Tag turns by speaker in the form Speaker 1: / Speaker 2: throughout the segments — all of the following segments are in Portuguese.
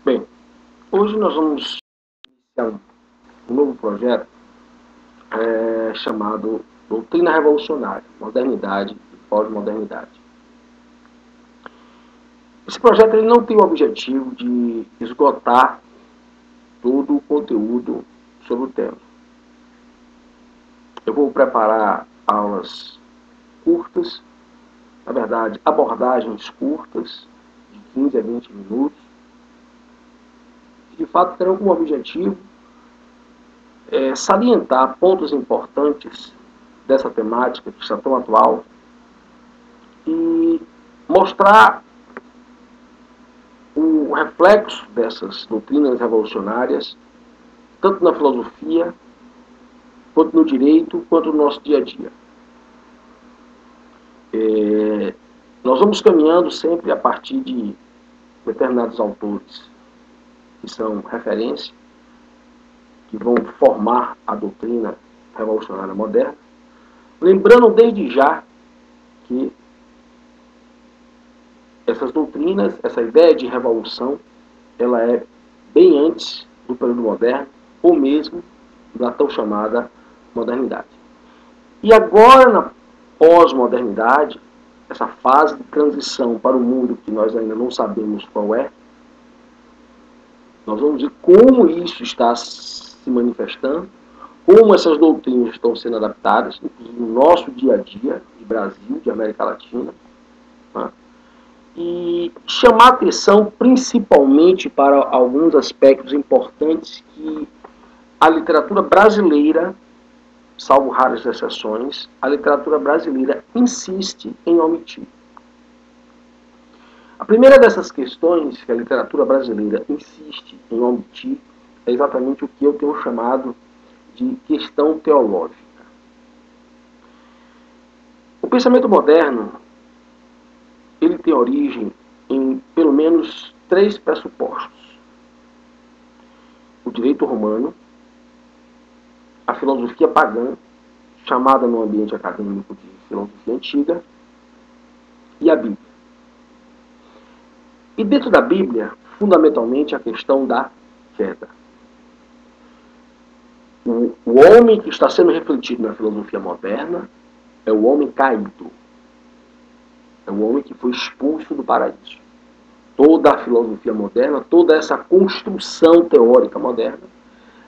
Speaker 1: Bem, hoje nós vamos iniciar um novo projeto chamado Doutrina Revolucionária, Modernidade e Pós-Modernidade. Esse projeto ele não tem o objetivo de esgotar todo o conteúdo sobre o tema. Eu vou preparar aulas curtas, na verdade, abordagens curtas, de 15 a 20 minutos, que de fato terão como objetivo salientar pontos importantes dessa temática que está tão atual e mostrar o reflexo dessas doutrinas revolucionárias, tanto na filosofia, quanto no direito, quanto no nosso dia a dia. Nós vamos caminhando sempre a partir de determinados autores que são referência, que vão formar a doutrina revolucionária moderna, lembrando desde já que essas doutrinas, essa ideia de revolução, ela é bem antes do período moderno, ou mesmo da tão chamada modernidade. E agora, na pós-modernidade, essa fase de transição para o mundo que nós ainda não sabemos qual é, nós vamos ver como isso está se manifestando, como essas doutrinas estão sendo adaptadas, inclusive no nosso dia a dia, de Brasil, de América Latina, tá? E chamar atenção principalmente para alguns aspectos importantes que a literatura brasileira, salvo raras exceções, a literatura brasileira insiste em omitir. A primeira dessas questões que a literatura brasileira insiste em omitir é exatamente o que eu tenho chamado de questão teológica. O pensamento moderno ele tem origem em pelo menos 3 pressupostos: o direito romano, a filosofia pagã, chamada no ambiente acadêmico de filosofia antiga, e a Bíblia. E dentro da Bíblia, fundamentalmente, a questão da queda. O homem que está sendo refletido na filosofia moderna é o homem caído. É o homem que foi expulso do paraíso. Toda a filosofia moderna, toda essa construção teórica moderna,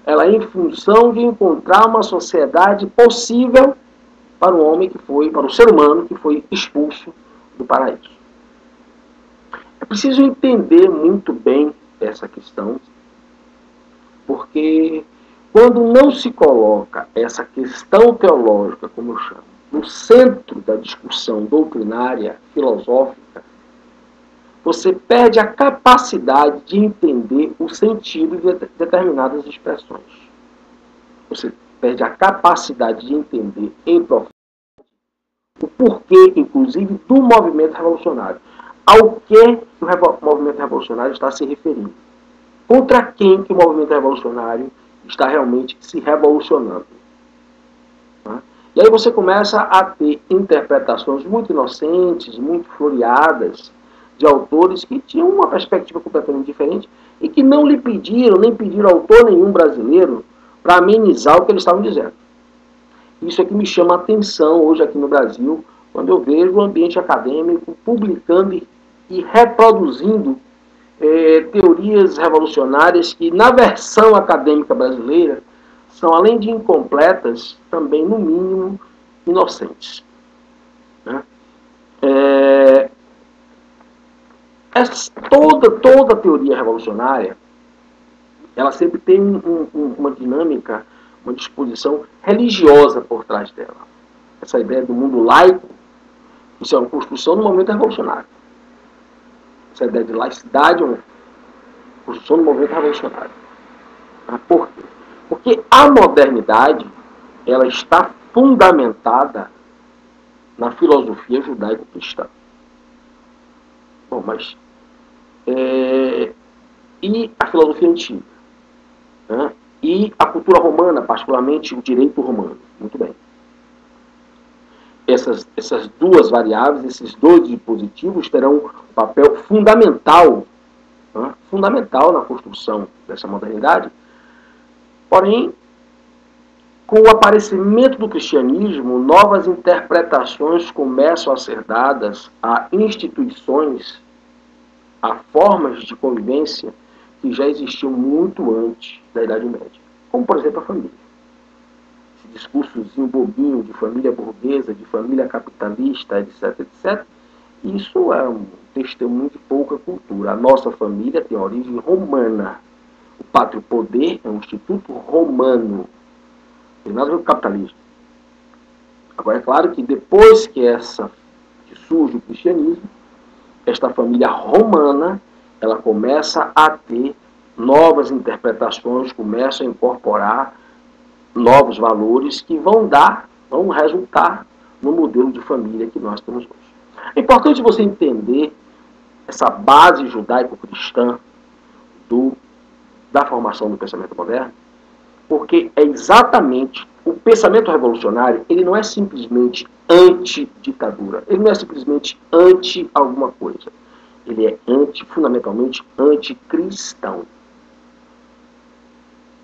Speaker 1: ela é em função de encontrar uma sociedade possível para o homem que foi, para o ser humano que foi expulso do paraíso. É preciso entender muito bem essa questão, porque quando não se coloca essa questão teológica, como eu chamo, no centro da discussão doutrinária, filosófica, você perde a capacidade de entender o sentido de determinadas expressões. Você perde a capacidade de entender em profundidade o porquê, inclusive, do movimento revolucionário. Ao que o movimento revolucionário está se referindo. Contra quem que o movimento revolucionário está realmente se revolucionando. Tá? E aí você começa a ter interpretações muito inocentes, muito floreadas, de autores que tinham uma perspectiva completamente diferente e que não lhe pediram, nem pediram autor nenhum brasileiro para amenizar o que eles estavam dizendo. Isso é que me chama a atenção hoje aqui no Brasil, quando eu vejo o ambiente acadêmico publicando e reproduzindo teorias revolucionárias que, na versão acadêmica brasileira, são, além de incompletas, também, no mínimo, inocentes. Né? Toda teoria revolucionária, ela sempre tem uma dinâmica, uma disposição religiosa por trás dela. Essa ideia do mundo laico, isso é uma construção do movimento revolucionário. Essa ideia de laicidade é uma construção do movimento revolucionário. Por quê? Porque a modernidade, ela está fundamentada na filosofia judaico-cristã. Bom, mas e a filosofia antiga? Né? E a cultura romana, particularmente o direito romano. Muito bem. Essas duas variáveis, esses dois dispositivos terão um papel fundamental né, fundamental na construção dessa modernidade. Porém, com o aparecimento do cristianismo, novas interpretações começam a ser dadas a instituições, a formas de convivência que já existiam muito antes da Idade Média, como, por exemplo, a família. Esse discursozinho bobinho de família burguesa, de família capitalista, etc., etc., isso é um testemunho de pouca cultura. A nossa família tem origem romana. O pátrio poder é um instituto romano. Não tem nada a ver com o capitalismo. Agora, é claro que depois que surge o cristianismo, esta família romana, ela começa a ter novas interpretações, começa a incorporar novos valores que vão resultar no modelo de família que nós temos hoje. É importante você entender essa base judaico-cristã da formação do pensamento moderno, porque é exatamente o pensamento revolucionário, ele não é simplesmente anti-ditadura, ele não é simplesmente anti alguma coisa, ele é fundamentalmente anticristão.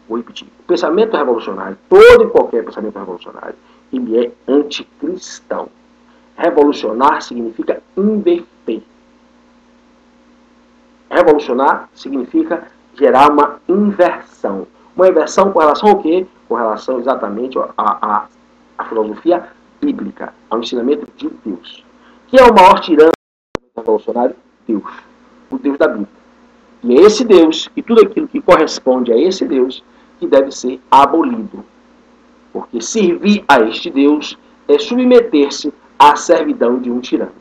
Speaker 1: Vou repetir, o pensamento revolucionário, todo e qualquer pensamento revolucionário, ele é anticristão. Revolucionar significa inverter. Revolucionar significa gerar uma inversão. Uma inversão com relação ao quê? Com relação exatamente à filosofia bíblica, ao ensinamento de Deus. Que é o maior tirano revolucionário? Deus. O Deus da Bíblia. E é esse Deus, e tudo aquilo que corresponde a esse Deus, que deve ser abolido. Porque servir a este Deus é submeter-se à servidão de um tirano.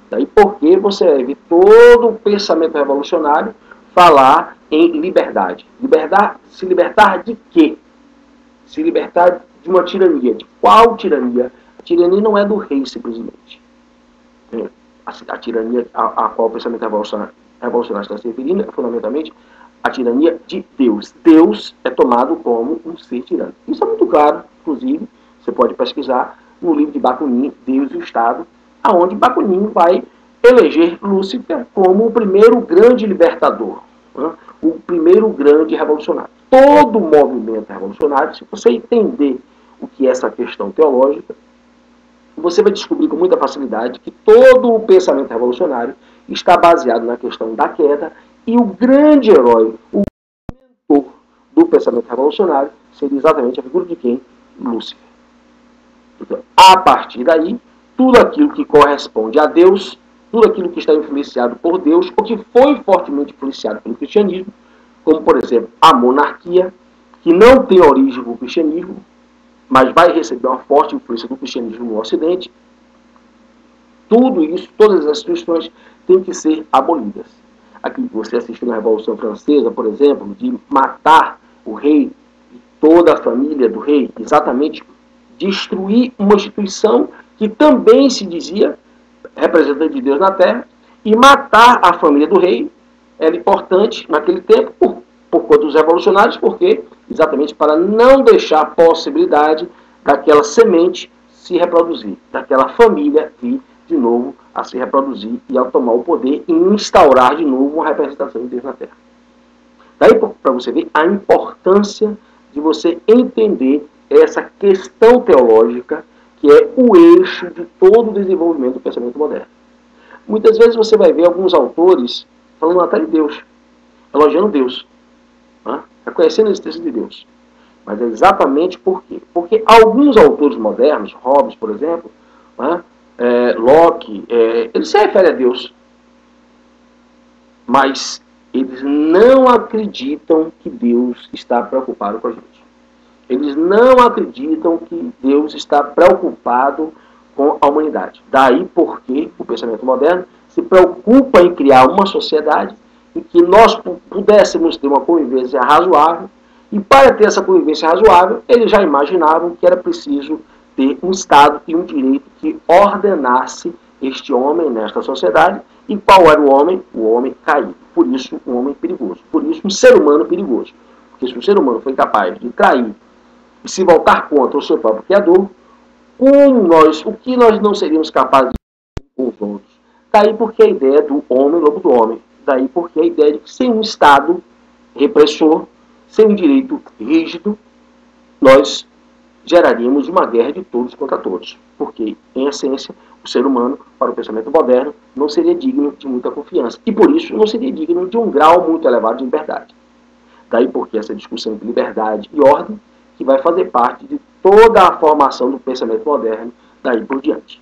Speaker 1: Daí porque você vai ver todo o pensamento revolucionário falar em liberdade. Se libertar de quê? Se libertar de uma tirania. De qual tirania? A tirania não é do rei, simplesmente. A tirania a qual o pensamento revolucionário está se referindo é fundamentalmente a tirania de Deus. Deus é tomado como um ser tirano. Isso é muito claro, inclusive, você pode pesquisar no livro de Bakunin, Deus e o Estado, aonde Bakunin vai eleger Lúcifer como o primeiro grande libertador, né? O primeiro grande revolucionário. Todo movimento revolucionário, se você entender o que é essa questão teológica, você vai descobrir com muita facilidade que todo o pensamento revolucionário está baseado na questão da queda, e o grande herói, o mentor do pensamento revolucionário, seria exatamente a figura de quem? Lúcifer. Então, a partir daí, tudo aquilo que corresponde a Deus, tudo aquilo que está influenciado por Deus, ou que foi fortemente influenciado pelo cristianismo, como, por exemplo, a monarquia, que não tem origem no cristianismo, mas vai receber uma forte influência do cristianismo no Ocidente, tudo isso, todas as instituições têm que ser abolidas. Aquilo que você assistiu na Revolução Francesa, por exemplo, de matar o rei e toda a família do rei, exatamente destruir uma instituição que também se dizia representante de Deus na Terra, e matar a família do rei era importante naquele tempo por conta dos revolucionários, porque exatamente para não deixar a possibilidade daquela semente se reproduzir, daquela família vir de novo a se reproduzir e a tomar o poder e instaurar de novo uma representação de Deus na Terra. Daí para você ver a importância de você entender essa questão teológica que é o eixo de todo o desenvolvimento do pensamento moderno. Muitas vezes você vai ver alguns autores falando até de Deus, elogiando Deus, né? Reconhecendo a existência de Deus. Mas é exatamente por quê? Porque alguns autores modernos, Hobbes, por exemplo, né? Locke, eles se referem a Deus, mas eles não acreditam que Deus está preocupado com a gente. Eles não acreditam que Deus está preocupado com a humanidade. Daí porque o pensamento moderno se preocupa em criar uma sociedade em que nós pudéssemos ter uma convivência razoável, e para ter essa convivência razoável, eles já imaginavam que era preciso ter um Estado e um direito que ordenasse este homem nesta sociedade. E qual era o homem? O homem caído. Por isso, um homem perigoso. Por isso, um ser humano perigoso. Porque se o ser humano foi capaz de trair e se voltar contra o seu próprio Criador, o que nós não seríamos capazes de com os outros? Daí porque a ideia do homem, lobo do homem. Daí porque a ideia de que sem um Estado repressor, sem um direito rígido, nós geraríamos uma guerra de todos contra todos. Porque, em essência, o ser humano, para o pensamento moderno, não seria digno de muita confiança. E, por isso, não seria digno de um grau muito elevado de liberdade. Daí porque essa discussão entre liberdade e ordem, que vai fazer parte de toda a formação do pensamento moderno, daí por diante.